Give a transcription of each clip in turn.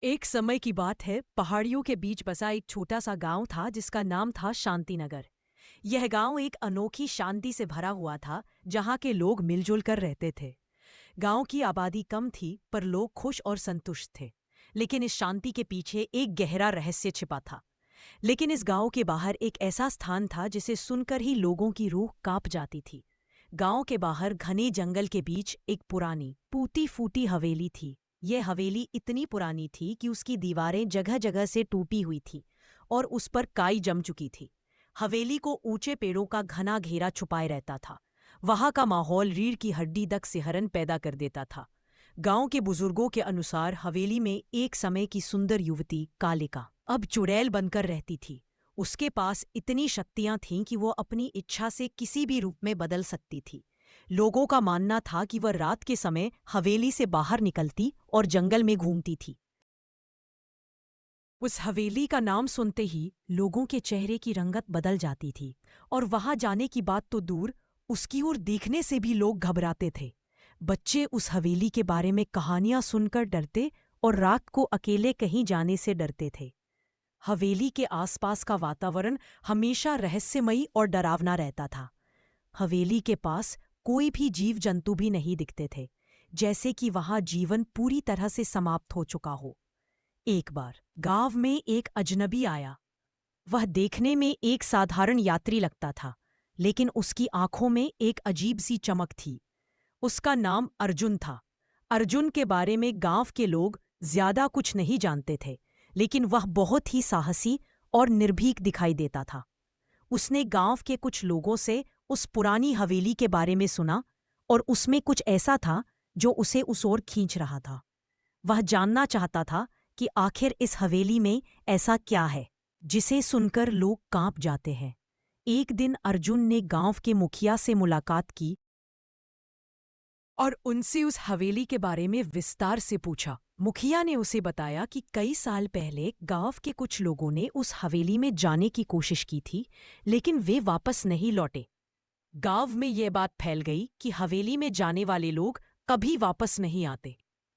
एक समय की बात है, पहाड़ियों के बीच बसा एक छोटा सा गांव था जिसका नाम था शांतिनगर। यह गांव एक अनोखी शांति से भरा हुआ था, जहां के लोग मिलजुल कर रहते थे। गांव की आबादी कम थी, पर लोग खुश और संतुष्ट थे। लेकिन इस शांति के पीछे एक गहरा रहस्य छिपा था। लेकिन इस गांव के बाहर एक ऐसा स्थान था जिसे सुनकर ही लोगों की रूह कांप जाती थी। गांव के बाहर घने जंगल के बीच एक पुरानी टूटी फूटी हवेली थी। यह हवेली इतनी पुरानी थी कि उसकी दीवारें जगह जगह से टूटी हुई थी और उस पर काई जम चुकी थी। हवेली को ऊंचे पेड़ों का घना घेरा छुपाए रहता था। वहां का माहौल रीढ़ की हड्डी तक सिहरन पैदा कर देता था। गांव के बुजुर्गों के अनुसार हवेली में एक समय की सुंदर युवती कालिका अब चुड़ैल बनकर रहती थी। उसके पास इतनी शक्तियां थीं कि वो अपनी इच्छा से किसी भी रूप में बदल सकती थी। लोगों का मानना था कि वह रात के समय हवेली से बाहर निकलती और जंगल में घूमती थी। उस हवेली का नाम सुनते ही लोगों के चेहरे की रंगत बदल जाती थी, और वहां जाने की बात तो दूर, उसकी ओर देखने से भी लोग घबराते थे। बच्चे उस हवेली के बारे में कहानियां सुनकर डरते और रात को अकेले कहीं जाने से डरते थे। हवेली के आसपास का वातावरण हमेशा रहस्यमयी और डरावना रहता था। हवेली के पास कोई भी जीव जंतु भी नहीं दिखते थे, जैसे कि वहां जीवन पूरी तरह से समाप्त हो चुका हो। एक बार गांव में एक अजनबी आया। वह देखने में एक साधारण यात्री लगता था, लेकिन उसकी आंखों में एक अजीब सी चमक थी। उसका नाम अर्जुन था। अर्जुन के बारे में गांव के लोग ज्यादा कुछ नहीं जानते थे, लेकिन वह बहुत ही साहसी और निर्भीक दिखाई देता था। उसने गांव के कुछ लोगों से उस पुरानी हवेली के बारे में सुना, और उसमें कुछ ऐसा था जो उसे उस ओर खींच रहा था। वह जानना चाहता था कि आखिर इस हवेली में ऐसा क्या है जिसे सुनकर लोग कांप जाते हैं। एक दिन अर्जुन ने गांव के मुखिया से मुलाकात की और उनसे उस हवेली के बारे में विस्तार से पूछा। मुखिया ने उसे बताया कि कई साल पहले गांव के कुछ लोगों ने उस हवेली में जाने की कोशिश की थी, लेकिन वे वापस नहीं लौटे। गांव में ये बात फैल गई कि हवेली में जाने वाले लोग कभी वापस नहीं आते।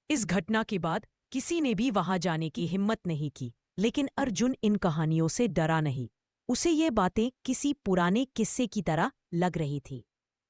इस घटना के बाद किसी ने भी वहां जाने की हिम्मत नहीं की, लेकिन अर्जुन इन कहानियों से डरा नहीं। उसे ये बातें किसी पुराने किस्से की तरह लग रही थी,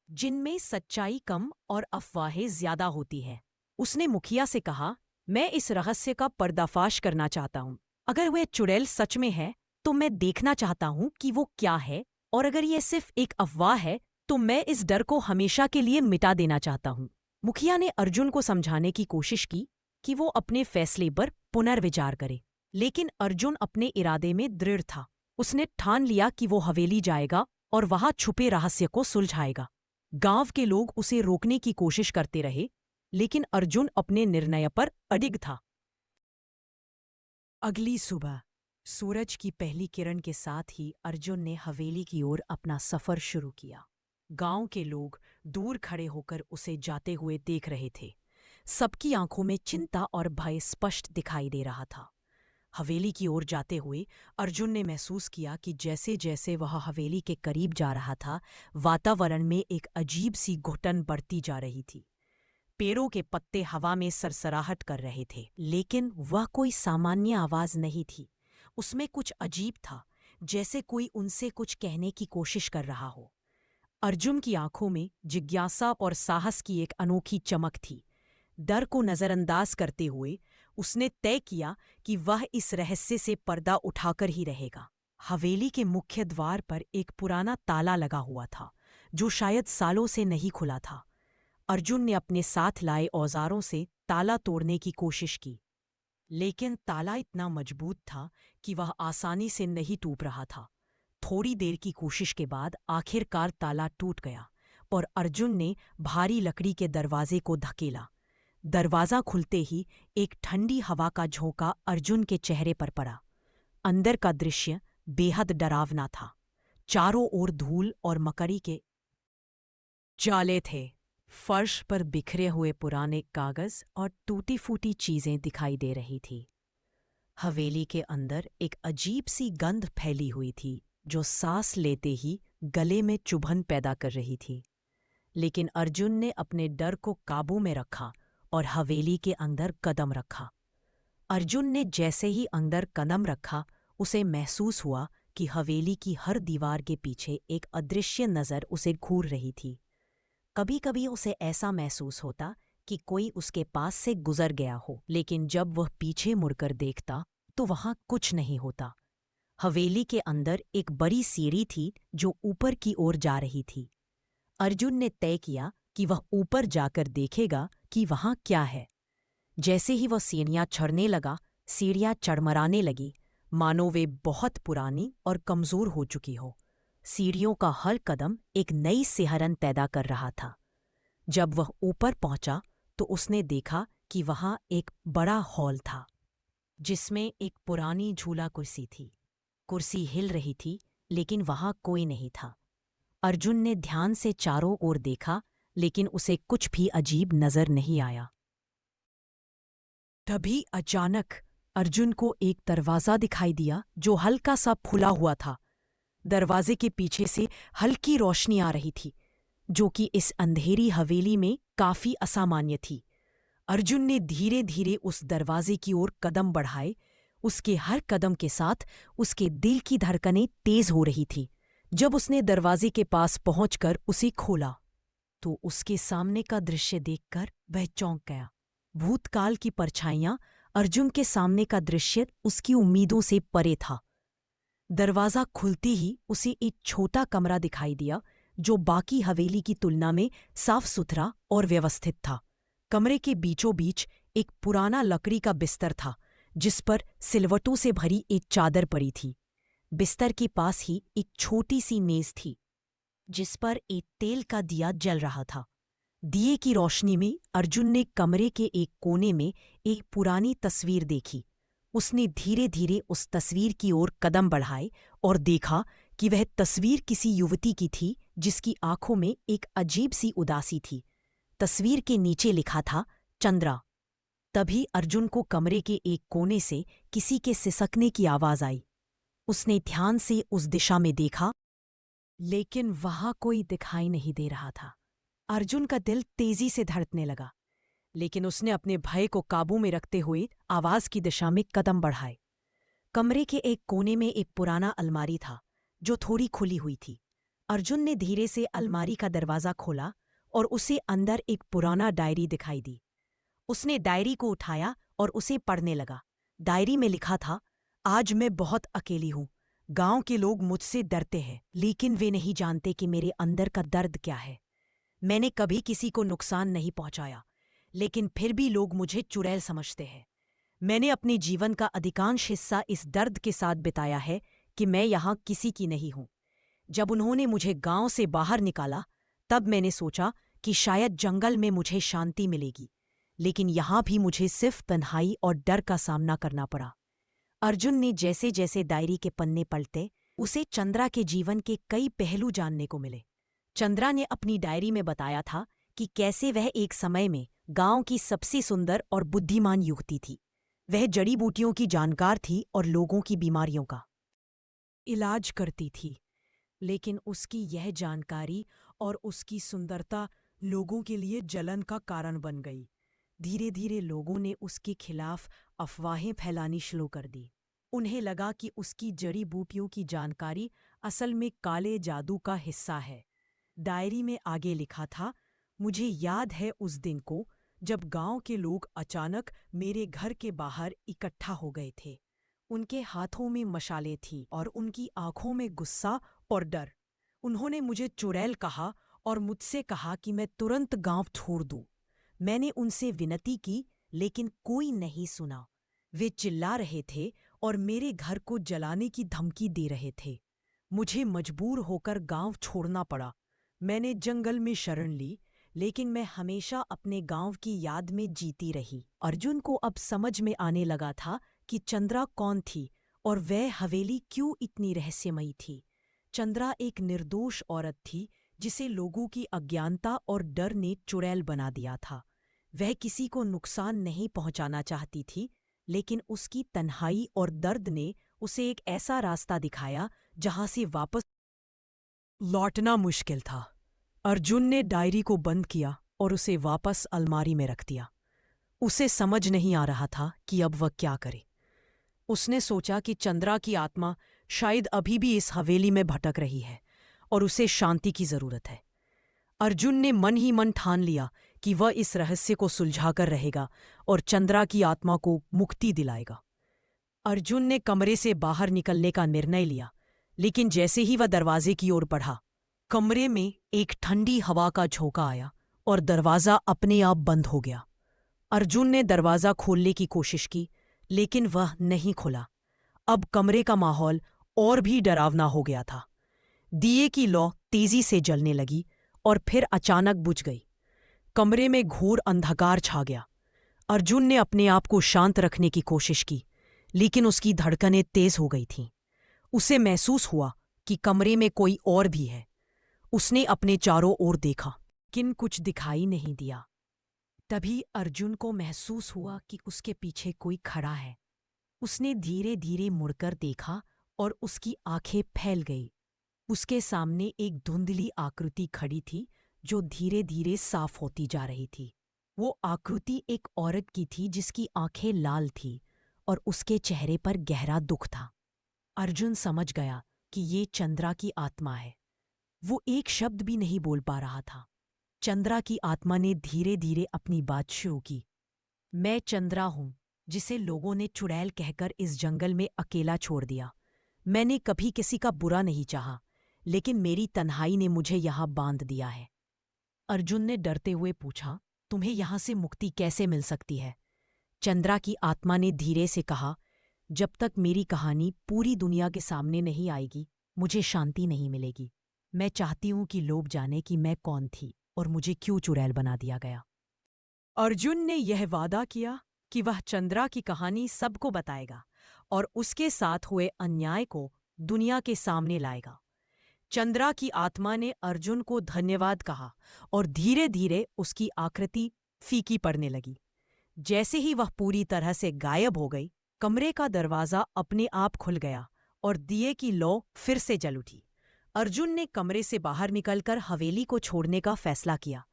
जिनमें सच्चाई कम और अफवाहें ज्यादा होती है। उसने मुखिया से कहा, मैं इस रहस्य का पर्दाफाश करना चाहता हूँ। अगर वह चुड़ैल सच में है, तो मैं देखना चाहता हूँ कि वो क्या है, और अगर यह सिर्फ एक अफवाह है, तो मैं इस डर को हमेशा के लिए मिटा देना चाहता हूँ। मुखिया ने अर्जुन को समझाने की कोशिश की कि वो अपने फैसले पर पुनर्विचार करे, लेकिन अर्जुन अपने इरादे में दृढ़ था। उसने ठान लिया कि वो हवेली जाएगा और वहां छुपे रहस्य को सुलझाएगा। गांव के लोग उसे रोकने की कोशिश करते रहे, लेकिन अर्जुन अपने निर्णय पर अडिग था। अगली सुबह सूरज की पहली किरण के साथ ही अर्जुन ने हवेली की ओर अपना सफर शुरू किया। गांव के लोग दूर खड़े होकर उसे जाते हुए देख रहे थे। सबकी आंखों में चिंता और भय स्पष्ट दिखाई दे रहा था। हवेली की ओर जाते हुए अर्जुन ने महसूस किया कि जैसे जैसे वह हवेली के करीब जा रहा था, वातावरण में एक अजीब सी घुटन बढ़ती जा रही थी। पेड़ों के पत्ते हवा में सरसराहट कर रहे थे, लेकिन वह कोई सामान्य आवाज नहीं थी। उसमें कुछ अजीब था, जैसे कोई उनसे कुछ कहने की कोशिश कर रहा हो। अर्जुन की आंखों में जिज्ञासा और साहस की एक अनोखी चमक थी। डर को नजरअंदाज करते हुए उसने तय किया कि वह इस रहस्य से पर्दा उठाकर ही रहेगा। हवेली के मुख्य द्वार पर एक पुराना ताला लगा हुआ था, जो शायद सालों से नहीं खुला था। अर्जुन ने अपने साथ लाए औजारों से ताला तोड़ने की कोशिश की, लेकिन ताला इतना मजबूत था कि वह आसानी से नहीं टूट रहा था। थोड़ी देर की कोशिश के बाद आखिरकार ताला टूट गया और अर्जुन ने भारी लकड़ी के दरवाजे को धकेला। दरवाजा खुलते ही एक ठंडी हवा का झोंका अर्जुन के चेहरे पर पड़ा। अंदर का दृश्य बेहद डरावना था। चारों ओर धूल और मकड़ी के जाले थे। फर्श पर बिखरे हुए पुराने कागज और टूटी फूटी चीजें दिखाई दे रही थी। हवेली के अंदर एक अजीब सी गंध फैली हुई थी, जो सांस लेते ही गले में चुभन पैदा कर रही थी। लेकिन अर्जुन ने अपने डर को काबू में रखा और हवेली के अंदर कदम रखा। अर्जुन ने जैसे ही अंदर कदम रखा, उसे महसूस हुआ कि हवेली की हर दीवार के पीछे एक अदृश्य नज़र उसे घूर रही थी। कभी कभी उसे ऐसा महसूस होता कि कोई उसके पास से गुजर गया हो, लेकिन जब वह पीछे मुड़कर देखता तो वहां कुछ नहीं होता। हवेली के अंदर एक बड़ी सीढ़ी थी जो ऊपर की ओर जा रही थी। अर्जुन ने तय किया कि वह ऊपर जाकर देखेगा कि वहां क्या है। जैसे ही वह सीढ़ियां चढ़ने लगा, सीढ़ियां चढ़मराने लगी, मानो वे बहुत पुरानी और कमजोर हो चुकी हो। सीढ़ियों का हर कदम एक नई सिहरन पैदा कर रहा था। जब वह ऊपर पहुंचा तो उसने देखा कि वहां एक बड़ा हॉल था, जिसमें एक पुरानी झूला कुर्सी थी। कुर्सी हिल रही थी, लेकिन वहां कोई नहीं था। अर्जुन ने ध्यान से चारों ओर देखा, लेकिन उसे कुछ भी अजीब नजर नहीं आया। तभी अचानक अर्जुन को एक दरवाजा दिखाई दिया जो हल्का सा खुला हुआ था। दरवाजे के पीछे से हल्की रोशनी आ रही थी, जो कि इस अंधेरी हवेली में काफी असामान्य थी। अर्जुन ने धीरे धीरे उस दरवाजे की ओर कदम बढ़ाए। उसके हर कदम के साथ उसके दिल की धड़कनें तेज हो रही थी। जब उसने दरवाजे के पास पहुंचकर उसे खोला, तो उसके सामने का दृश्य देखकर वह चौंक गया। भूतकाल की परछाइयां, अर्जुन के सामने का दृश्य उसकी उम्मीदों से परे था। दरवाजा खुलते ही उसे एक छोटा कमरा दिखाई दिया, जो बाकी हवेली की तुलना में साफ सुथरा और व्यवस्थित था। कमरे के बीचों बीच एक पुराना लकड़ी का बिस्तर था, जिस पर सिलवटों से भरी एक चादर पड़ी थी। बिस्तर के पास ही एक छोटी सी मेज थी, जिस पर एक तेल का दिया जल रहा था। दिए की रोशनी में अर्जुन ने कमरे के एक कोने में एक पुरानी तस्वीर देखी। उसने धीरे धीरे उस तस्वीर की ओर कदम बढ़ाए और देखा कि वह तस्वीर किसी युवती की थी, जिसकी आंखों में एक अजीब सी उदासी थी। तस्वीर के नीचे लिखा था, चंद्रा। तभी अर्जुन को कमरे के एक कोने से किसी के सिसकने की आवाज आई। उसने ध्यान से उस दिशा में देखा, लेकिन वहां कोई दिखाई नहीं दे रहा था। अर्जुन का दिल तेजी से धड़कने लगा, लेकिन उसने अपने भय को काबू में रखते हुए आवाज की दिशा में कदम बढ़ाए। कमरे के एक कोने में एक पुराना अलमारी था, जो थोड़ी खुली हुई थी। अर्जुन ने धीरे से अलमारी का दरवाजा खोला और उसे अंदर एक पुराना डायरी दिखाई दी। उसने डायरी को उठाया और उसे पढ़ने लगा। डायरी में लिखा था, आज मैं बहुत अकेली हूं। गांव के लोग मुझसे डरते हैं, लेकिन वे नहीं जानते कि मेरे अंदर का दर्द क्या है। मैंने कभी किसी को नुकसान नहीं पहुंचाया, लेकिन फिर भी लोग मुझे चुड़ैल समझते हैं। मैंने अपने जीवन का अधिकांश हिस्सा इस दर्द के साथ बिताया है कि मैं यहाँ किसी की नहीं हूं। जब उन्होंने मुझे गांव से बाहर निकाला, तब मैंने सोचा कि शायद जंगल में मुझे शांति मिलेगी, लेकिन यहाँ भी मुझे सिर्फ तन्हाई और डर का सामना करना पड़ा। अर्जुन ने जैसे जैसे डायरी के पन्ने पलटे, उसे चंद्रा के जीवन के कई पहलू जानने को मिले। चंद्रा ने अपनी डायरी में बताया था कि कैसे वह एक समय में गांव की सबसे सुंदर और बुद्धिमान युवती थी। वह जड़ी बूटियों की जानकार थी और लोगों की बीमारियों का इलाज करती थी, लेकिन उसकी यह जानकारी और उसकी सुंदरता लोगों के लिए जलन का कारण बन गई। धीरे धीरे लोगों ने उसके खिलाफ अफवाहें फैलानी शुरू कर दी। उन्हें लगा कि उसकी जड़ी बूटियों की जानकारी असल में काले जादू का हिस्सा है। डायरी में आगे लिखा था, मुझे याद है उस दिन को जब गांव के लोग अचानक मेरे घर के बाहर इकट्ठा हो गए थे। उनके हाथों में मशालें थीं और उनकी आंखों में गुस्सा और डर। उन्होंने मुझे चुड़ैल कहा और मुझसे कहा कि मैं तुरंत गांव छोड़ दूं। मैंने उनसे विनती की, लेकिन कोई नहीं सुना। वे चिल्ला रहे थे और मेरे घर को जलाने की धमकी दे रहे थे। मुझे मजबूर होकर गांव छोड़ना पड़ा। मैंने जंगल में शरण ली, लेकिन मैं हमेशा अपने गांव की याद में जीती रही। अर्जुन को अब समझ में आने लगा था कि चंद्रा कौन थी और वह हवेली क्यों इतनी रहस्यमयी थी। चंद्रा एक निर्दोष औरत थी, जिसे लोगों की अज्ञानता और डर ने चुड़ैल बना दिया था। वह किसी को नुकसान नहीं पहुंचाना चाहती थी, लेकिन उसकी तन्हाई और दर्द ने उसे एक ऐसा रास्ता दिखाया जहां से वापस लौटना मुश्किल था। अर्जुन ने डायरी को बंद किया और उसे वापस अलमारी में रख दिया। उसे समझ नहीं आ रहा था कि अब वह क्या करे। उसने सोचा कि चंद्रा की आत्मा शायद अभी भी इस हवेली में भटक रही है और उसे शांति की जरूरत है। अर्जुन ने मन ही मन ठान लिया कि वह इस रहस्य को सुलझाकर रहेगा और चंद्रा की आत्मा को मुक्ति दिलाएगा। अर्जुन ने कमरे से बाहर निकलने का निर्णय लिया, लेकिन जैसे ही वह दरवाजे की ओर बढ़ा, कमरे में एक ठंडी हवा का झोंका आया और दरवाजा अपने आप बंद हो गया। अर्जुन ने दरवाजा खोलने की कोशिश की, लेकिन वह नहीं खुला। अब कमरे का माहौल और भी डरावना हो गया था। दिए की लौ तेजी से जलने लगी और फिर अचानक बुझ गई। कमरे में घोर अंधकार छा गया। अर्जुन ने अपने आप को शांत रखने की कोशिश की, लेकिन उसकी धड़कनें तेज हो गई थीं। उसे महसूस हुआ कि कमरे में कोई और भी है। उसने अपने चारों ओर देखा, लेकिन कुछ दिखाई नहीं दिया। तभी अर्जुन को महसूस हुआ कि उसके पीछे कोई खड़ा है। उसने धीरे धीरे मुड़कर देखा और उसकी आंखें फैल गई। उसके सामने एक धुंधली आकृति खड़ी थी जो धीरे धीरे साफ होती जा रही थी। वो आकृति एक औरत की थी जिसकी आंखें लाल थीं और उसके चेहरे पर गहरा दुख था। अर्जुन समझ गया कि ये चंद्रा की आत्मा है। वो एक शब्द भी नहीं बोल पा रहा था। चंद्रा की आत्मा ने धीरे धीरे अपनी बात शुरू की। मैं चंद्रा हूं, जिसे लोगों ने चुड़ैल कहकर इस जंगल में अकेला छोड़ दिया। मैंने कभी किसी का बुरा नहीं चाहा, लेकिन मेरी तन्हाई ने मुझे यहां बांध दिया है। अर्जुन ने डरते हुए पूछा, तुम्हें यहां से मुक्ति कैसे मिल सकती है? चंद्रा की आत्मा ने धीरे से कहा, जब तक मेरी कहानी पूरी दुनिया के सामने नहीं आएगी, मुझे शांति नहीं मिलेगी। मैं चाहती हूं कि लोग जाने कि मैं कौन थी और मुझे क्यों चुड़ैल बना दिया गया। अर्जुन ने यह वादा किया कि वह चंद्रा की कहानी सबको बताएगा और उसके साथ हुए अन्याय को दुनिया के सामने लाएगा। चंद्रा की आत्मा ने अर्जुन को धन्यवाद कहा और धीरे धीरे उसकी आकृति फीकी पड़ने लगी। जैसे ही वह पूरी तरह से गायब हो गई, कमरे का दरवाजा अपने आप खुल गया और दिए की लौ फिर से जल उठी। अर्जुन ने कमरे से बाहर निकलकर हवेली को छोड़ने का फैसला किया।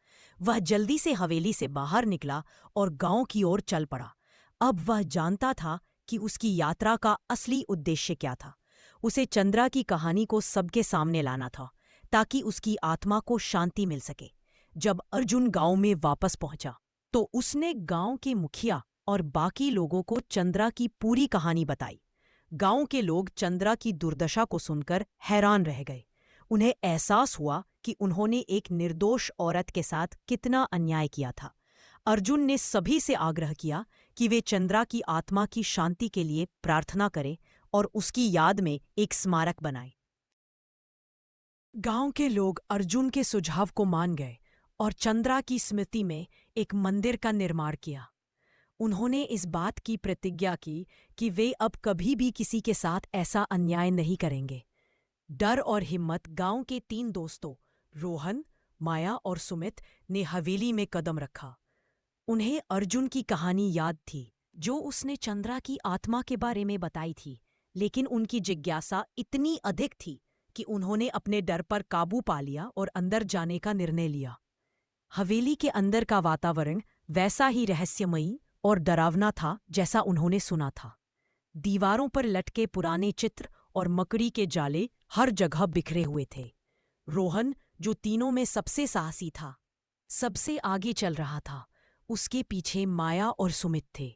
वह जल्दी से हवेली से बाहर निकला और गांव की ओर चल पड़ा। अब वह जानता था कि उसकी यात्रा का असली उद्देश्य क्या था। उसे चंद्रा की कहानी को सबके सामने लाना था, ताकि उसकी आत्मा को शांति मिल सके। जब अर्जुन गांव में वापस पहुंचा, तो उसने गांव के मुखिया और बाकी लोगों को चंद्रा की पूरी कहानी बताई। गांव के लोग चंद्रा की दुर्दशा को सुनकर हैरान रह गए। उन्हें एहसास हुआ कि उन्होंने एक निर्दोष औरत के साथ कितना अन्याय किया था। अर्जुन ने सभी से आग्रह किया कि वे चंद्रा की आत्मा की शांति के लिए प्रार्थना करें और उसकी याद में एक स्मारक बनाएं। गांव के लोग अर्जुन के सुझाव को मान गए और चंद्रा की स्मृति में एक मंदिर का निर्माण किया। उन्होंने इस बात की प्रतिज्ञा की कि वे अब कभी भी किसी के साथ ऐसा अन्याय नहीं करेंगे। डर और हिम्मत गांव के 3 दोस्तों रोहन, माया और सुमित ने हवेली में कदम रखा। उन्हें अर्जुन की कहानी याद थी, जो उसने चंद्रा की आत्मा के बारे में बताई थी, लेकिन उनकी जिज्ञासा इतनी अधिक थी कि उन्होंने अपने डर पर काबू पा लिया और अंदर जाने का निर्णय लिया। हवेली के अंदर का वातावरण वैसा ही रहस्यमयी और डरावना था जैसा उन्होंने सुना था। दीवारों पर लटके पुराने चित्र और मकड़ी के जाले हर जगह बिखरे हुए थे। रोहन, जो तीनों में सबसे साहसी था, सबसे आगे चल रहा था। उसके पीछे माया और सुमित थे।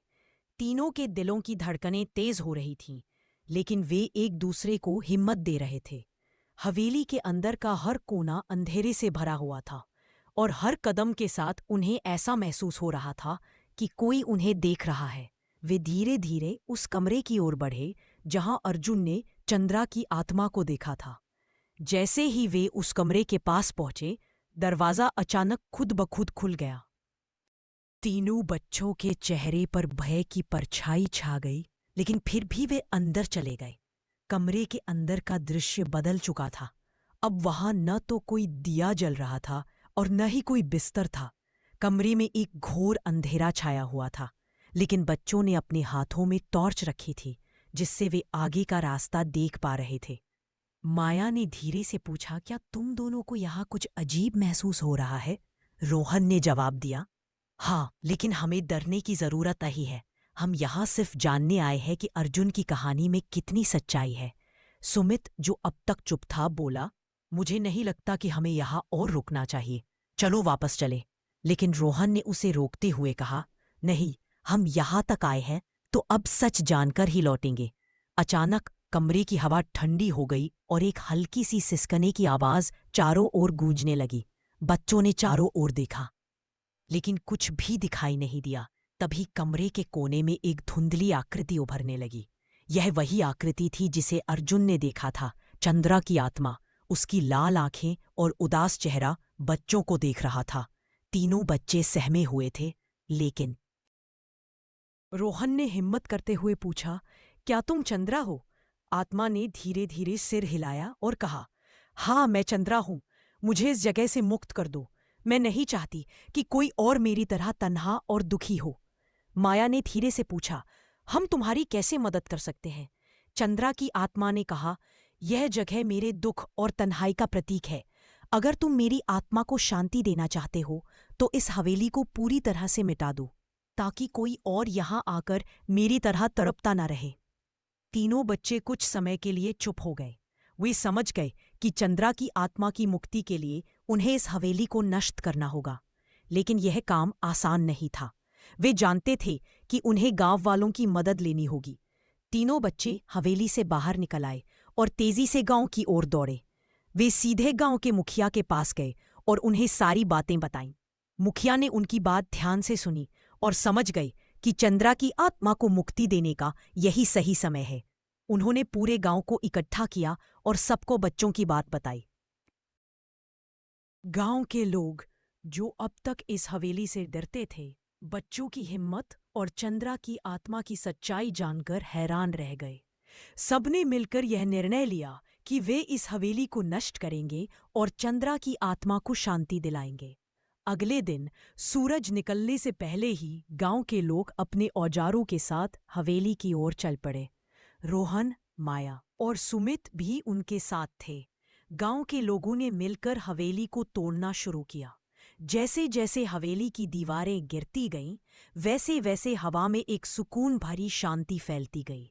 तीनों के दिलों की धड़कनें तेज हो रही थीं, लेकिन वे एक दूसरे को हिम्मत दे रहे थे। हवेली के अंदर का हर कोना अंधेरे से भरा हुआ था और हर कदम के साथ उन्हें ऐसा महसूस हो रहा था कि कोई उन्हें देख रहा है। वे धीरे धीरे उस कमरे की ओर बढ़े जहां अर्जुन ने चंद्रा की आत्मा को देखा था। जैसे ही वे उस कमरे के पास पहुंचे, दरवाजा अचानक खुद ब खुद खुल गया। तीनों बच्चों के चेहरे पर भय की परछाई छा गई, लेकिन फिर भी वे अंदर चले गए। कमरे के अंदर का दृश्य बदल चुका था। अब वहां न तो कोई दिया जल रहा था और न ही कोई बिस्तर था। कमरे में एक घोर अंधेरा छाया हुआ था, लेकिन बच्चों ने अपने हाथों में टॉर्च रखी थी, जिससे वे आगे का रास्ता देख पा रहे थे। माया ने धीरे से पूछा, क्या तुम दोनों को यहाँ कुछ अजीब महसूस हो रहा है? रोहन ने जवाब दिया, हाँ, लेकिन हमें डरने की जरूरत नहीं है। हम यहाँ सिर्फ जानने आए हैं कि अर्जुन की कहानी में कितनी सच्चाई है। सुमित, जो अब तक चुप था, बोला, मुझे नहीं लगता कि हमें यहाँ और रुकना चाहिए। चलो वापस चले। लेकिन रोहन ने उसे रोकते हुए कहा, नहीं, हम यहाँ तक आए हैं तो अब सच जानकर ही लौटेंगे। अचानक कमरे की हवा ठंडी हो गई और एक हल्की सी सिसकने की आवाज चारों ओर गूंजने लगी। बच्चों ने चारों ओर देखा, लेकिन कुछ भी दिखाई नहीं दिया। तभी कमरे के कोने में एक धुंधली आकृति उभरने लगी। यह वही आकृति थी जिसे अर्जुन ने देखा था, चंद्रा की आत्मा। उसकी लाल आंखें और उदास चेहरा बच्चों को देख रहा था। तीनों बच्चे सहमे हुए थे, लेकिन रोहन ने हिम्मत करते हुए पूछा, क्या तुम चंद्रा हो? आत्मा ने धीरे धीरे सिर हिलाया और कहा, हाँ, मैं चंद्रा हूं। मुझे इस जगह से मुक्त कर दो। मैं नहीं चाहती कि कोई और मेरी तरह तन्हा और दुखी हो। माया ने धीरे से पूछा, हम तुम्हारी कैसे मदद कर सकते हैं? चंद्रा की आत्मा ने कहा, यह जगह मेरे दुख और तन्हाई का प्रतीक है। अगर तुम मेरी आत्मा को शांति देना चाहते हो तो इस हवेली को पूरी तरह से मिटा दो, ताकि कोई और यहाँ आकर मेरी तरह तड़पता न रहे। तीनों बच्चे कुछ समय के लिए चुप हो गए। वे समझ गए कि चंद्रा की आत्मा की मुक्ति के लिए उन्हें इस हवेली को नष्ट करना होगा। लेकिन यह काम आसान नहीं था। वे जानते थे कि उन्हें गांव वालों की मदद लेनी होगी। तीनों बच्चे हवेली से बाहर निकल आए और तेजी से गांव की ओर दौड़े। वे सीधे गांव के मुखिया के पास गए और उन्हें सारी बातें बताईं। मुखिया ने उनकी बात ध्यान से सुनी और समझ गए कि चंद्रा की आत्मा को मुक्ति देने का यही सही समय है। उन्होंने पूरे गांव को इकट्ठा किया और सबको बच्चों की बात बताई। गांव के लोग, जो अब तक इस हवेली से डरते थे, बच्चों की हिम्मत और चंद्रा की आत्मा की सच्चाई जानकर हैरान रह गए। सबने मिलकर यह निर्णय लिया कि वे इस हवेली को नष्ट करेंगे और चंद्रा की आत्मा को शांति दिलाएंगे। अगले दिन सूरज निकलने से पहले ही गांव के लोग अपने औजारों के साथ हवेली की ओर चल पड़े। रोहन, माया और सुमित भी उनके साथ थे। गांव के लोगों ने मिलकर हवेली को तोड़ना शुरू किया। जैसे जैसे हवेली की दीवारें गिरती गईं, वैसे वैसे हवा में एक सुकून भरी शांति फैलती गई।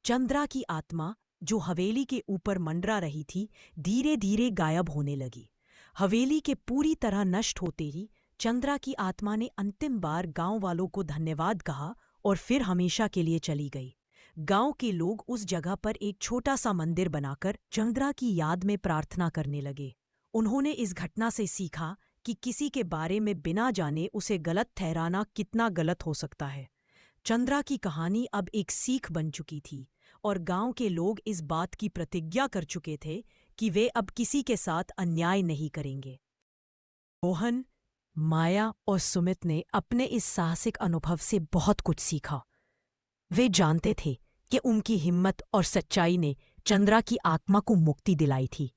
चंद्रा की आत्मा, जो हवेली के ऊपर मंडरा रही थी, धीरे धीरे गायब होने लगी। हवेली के पूरी तरह नष्ट होते ही चंद्रा की आत्मा ने अंतिम बार गांव वालों को धन्यवाद कहा और फिर हमेशा के लिए चली गई। गांव के लोग उस जगह पर एक छोटा सा मंदिर बनाकर चंद्रा की याद में प्रार्थना करने लगे। उन्होंने इस घटना से सीखा कि किसी के बारे में बिना जाने उसे गलत ठहराना कितना गलत हो सकता है। चंद्रा की कहानी अब एक सीख बन चुकी थी और गांव के लोग इस बात की प्रतिज्ञा कर चुके थे कि वे अब किसी के साथ अन्याय नहीं करेंगे। मोहन, माया और सुमित ने अपने इस साहसिक अनुभव से बहुत कुछ सीखा। वे जानते थे कि उनकी हिम्मत और सच्चाई ने चंद्रा की आत्मा को मुक्ति दिलाई थी।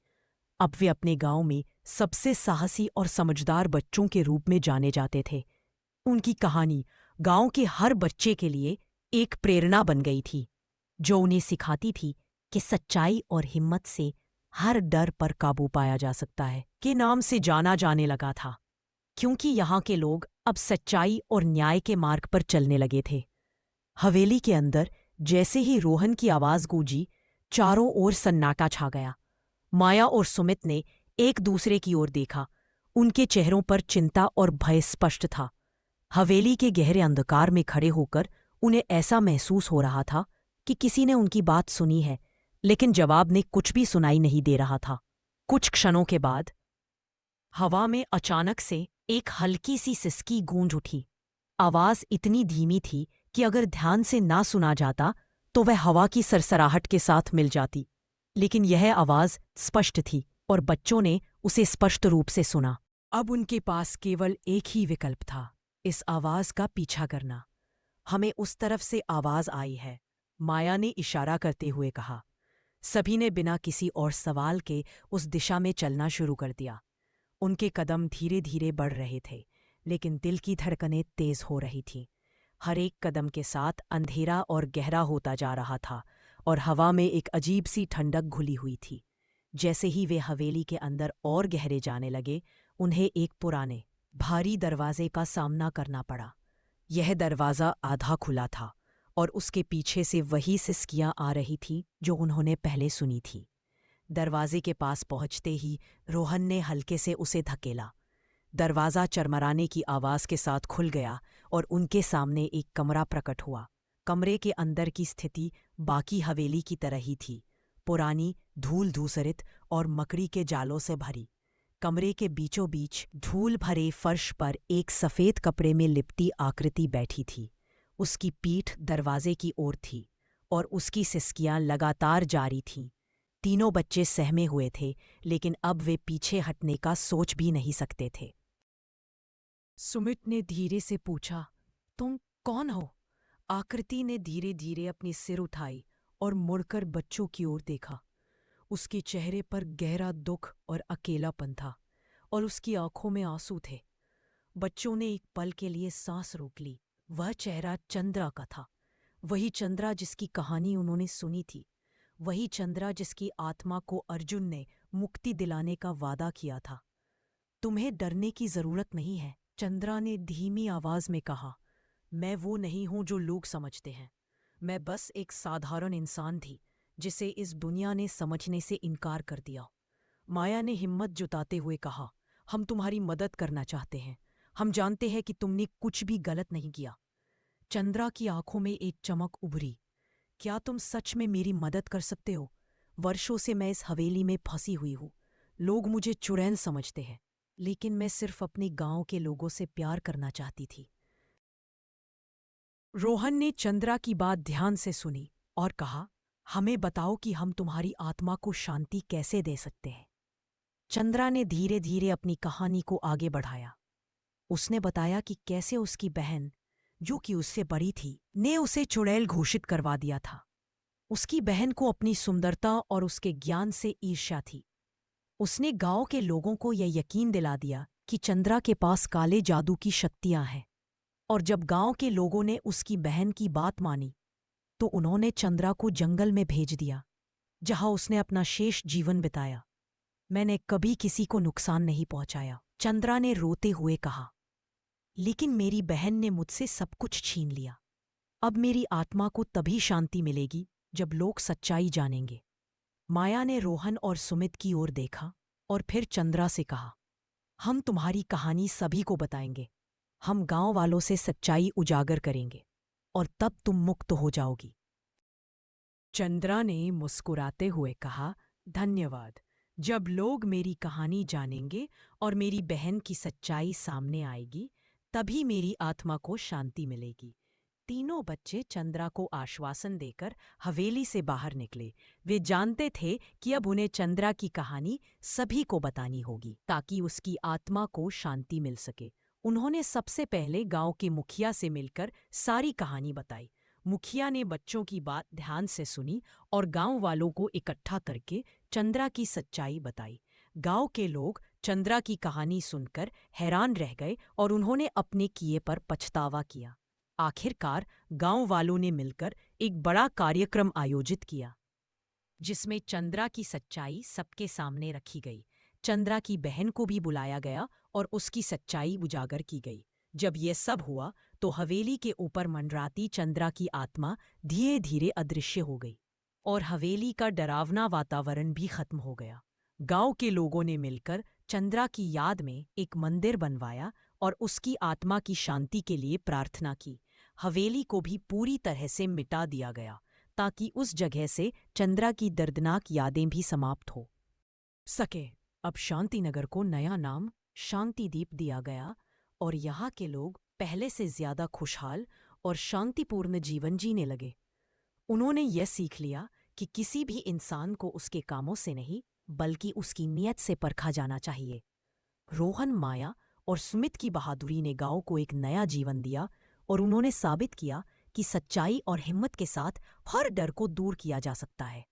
अब वे अपने गांव में सबसे साहसी और समझदार बच्चों के रूप में जाने जाते थे। उनकी कहानी गांव के हर बच्चे के लिए एक प्रेरणा बन गई थी, जो उन्हें सिखाती थी कि सच्चाई और हिम्मत से हर डर पर काबू पाया जा सकता है, के नाम से जाना जाने लगा था। क्योंकि यहाँ के लोग अब सच्चाई और न्याय के मार्ग पर चलने लगे थे। हवेली के अंदर जैसे ही रोहन की आवाज गूंजी, चारों ओर सन्नाटा छा गया। माया और सुमित ने एक दूसरे की ओर देखा। उनके चेहरों पर चिंता और भय स्पष्ट था। हवेली के गहरे अंधकार में खड़े होकर उन्हें ऐसा महसूस हो रहा था कि किसी ने उनकी बात सुनी है, लेकिन जवाब ने कुछ भी सुनाई नहीं दे रहा था। कुछ क्षणों के बाद हवा में अचानक से एक हल्की सी सिसकी गूंज उठी। आवाज इतनी धीमी थी कि अगर ध्यान से ना सुना जाता तो वह हवा की सरसराहट के साथ मिल जाती, लेकिन यह आवाज स्पष्ट थी और बच्चों ने उसे स्पष्ट रूप से सुना। अब उनके पास केवल एक ही विकल्प था, इस आवाज का पीछा करना। हमें उस तरफ से आवाज आई है, माया ने इशारा करते हुए कहा। सभी ने बिना किसी और सवाल के उस दिशा में चलना शुरू कर दिया। उनके कदम धीरे धीरे बढ़ रहे थे, लेकिन दिल की धड़कनें तेज हो रही थीं। हर एक कदम के साथ अंधेरा और गहरा होता जा रहा था और हवा में एक अजीब सी ठंडक घुली हुई थी। जैसे ही वे हवेली के अंदर और गहरे जाने लगे, उन्हें एक पुराने, भारी दरवाजे का सामना करना पड़ा। यह दरवाज़ा आधा खुला था और उसके पीछे से वही सिसकियां आ रही थीं जो उन्होंने पहले सुनी थी। दरवाजे के पास पहुंचते ही रोहन ने हल्के से उसे धकेला। दरवाज़ा चरमराने की आवाज़ के साथ खुल गया और उनके सामने एक कमरा प्रकट हुआ। कमरे के अंदर की स्थिति बाकी हवेली की तरह ही थी, पुरानी, धूल धूसरित और मकड़ी के जालों से भरी। कमरे के बीचों बीच धूल भरे फर्श पर एक सफ़ेद कपड़े में लिपटी आकृति बैठी थी। उसकी पीठ दरवाजे की ओर थी और उसकी सिसकियां लगातार जारी थीं। तीनों बच्चे सहमे हुए थे, लेकिन अब वे पीछे हटने का सोच भी नहीं सकते थे। सुमित ने धीरे से पूछा, तुम कौन हो? आकृति ने धीरे धीरे अपनी सिर उठाई और मुड़कर बच्चों की ओर देखा। उसके चेहरे पर गहरा दुख और अकेलापन था और उसकी आंखों में आंसू थे। बच्चों ने एक पल के लिए सांस रोक ली। वह चेहरा चंद्रा का था, वही चंद्रा जिसकी कहानी उन्होंने सुनी थी, वही चंद्रा जिसकी आत्मा को अर्जुन ने मुक्ति दिलाने का वादा किया था। तुम्हें डरने की जरूरत नहीं है, चंद्रा ने धीमी आवाज में कहा। मैं वो नहीं हूं जो लोग समझते हैं। मैं बस एक साधारण इंसान थी जिसे इस दुनिया ने समझने से इनकार कर दिया। माया ने हिम्मत जुटाते हुए कहा, हम तुम्हारी मदद करना चाहते हैं। हम जानते हैं कि तुमने कुछ भी गलत नहीं किया। चंद्रा की आंखों में एक चमक उभरी। क्या तुम सच में मेरी मदद कर सकते हो? वर्षों से मैं इस हवेली में फंसी हुई हूँ। लोग मुझे चुड़ैल समझते हैं, लेकिन मैं सिर्फ अपने गांव के लोगों से प्यार करना चाहती थी। रोहन ने चंद्रा की बात ध्यान से सुनी और कहा, हमें बताओ कि हम तुम्हारी आत्मा को शांति कैसे दे सकते हैं। चंद्रा ने धीरे धीरे अपनी कहानी को आगे बढ़ाया। उसने बताया कि कैसे उसकी बहन, जो कि उससे बड़ी थी, ने उसे चुड़ैल घोषित करवा दिया था। उसकी बहन को अपनी सुंदरता और उसके ज्ञान से ईर्ष्या थी। उसने गांव के लोगों को यह यकीन दिला दिया कि चंद्रा के पास काले जादू की शक्तियां हैं। और जब गांव के लोगों ने उसकी बहन की बात मानी, तो उन्होंने चंद्रा को जंगल में भेज दिया, जहां उसने अपना शेष जीवन बिताया। मैंने कभी किसी को नुकसान नहीं पहुंचाया, चंद्रा ने रोते हुए कहा। लेकिन मेरी बहन ने मुझसे सब कुछ छीन लिया। अब मेरी आत्मा को तभी शांति मिलेगी जब लोग सच्चाई जानेंगे। माया ने रोहन और सुमित की ओर देखा और फिर चंद्रा से कहा, हम तुम्हारी कहानी सभी को बताएंगे। हम गांव वालों से सच्चाई उजागर करेंगे और तब तुम मुक्त हो जाओगी। चंद्रा ने मुस्कुराते हुए कहा, धन्यवाद। जब लोग मेरी कहानी जानेंगे और मेरी बहन की सच्चाई सामने आएगी, तभी मेरी आत्मा को शांति मिलेगी। तीनों बच्चे चंद्रा को आश्वासन देकर हवेली से बाहर निकले। वे जानते थे कि अब उन्हें चंद्रा की कहानी सभी को बतानी होगी ताकि उसकी आत्मा को शांति मिल सके। उन्होंने सबसे पहले गांव के मुखिया से मिलकर सारी कहानी बताई। मुखिया ने बच्चों की बात ध्यान से सुनी और गांव वालों को इकट्ठा करके चंद्रा की सच्चाई बताई। गांव के लोग चंद्रा की कहानी सुनकर हैरान रह गए और उन्होंने अपने किए पर पछतावा किया। आखिरकार गांव वालों ने मिलकर एक बड़ा कार्यक्रम आयोजित किया, जिसमें चंद्रा की सच्चाई सबके सामने रखी गई। चंद्रा की बहन को भी बुलाया गया और उसकी सच्चाई उजागर की गई। जब यह सब हुआ तो हवेली के ऊपर मंडराती चंद्रा की आत्मा धीरे धीरे अदृश्य हो गई और हवेली का डरावना वातावरण भी खत्म हो गया। गांव के लोगों ने मिलकर चंद्रा की याद में एक मंदिर बनवाया और उसकी आत्मा की शांति के लिए प्रार्थना की। हवेली को भी पूरी तरह से मिटा दिया गया ताकि उस जगह से चंद्रा की दर्दनाक यादें भी समाप्त हो सके। अब शांतिनगर को नया नाम शांतिदीप दिया गया और यहाँ के लोग पहले से ज्यादा खुशहाल और शांतिपूर्ण जीवन जीने लगे। उन्होंने यह सीख लिया कि किसी भी इंसान को उसके कामों से नहीं, बल्कि उसकी नीयत से परखा जाना चाहिए। रोहन, माया और सुमित की बहादुरी ने गांव को एक नया जीवन दिया और उन्होंने साबित किया कि सच्चाई और हिम्मत के साथ हर डर को दूर किया जा सकता है।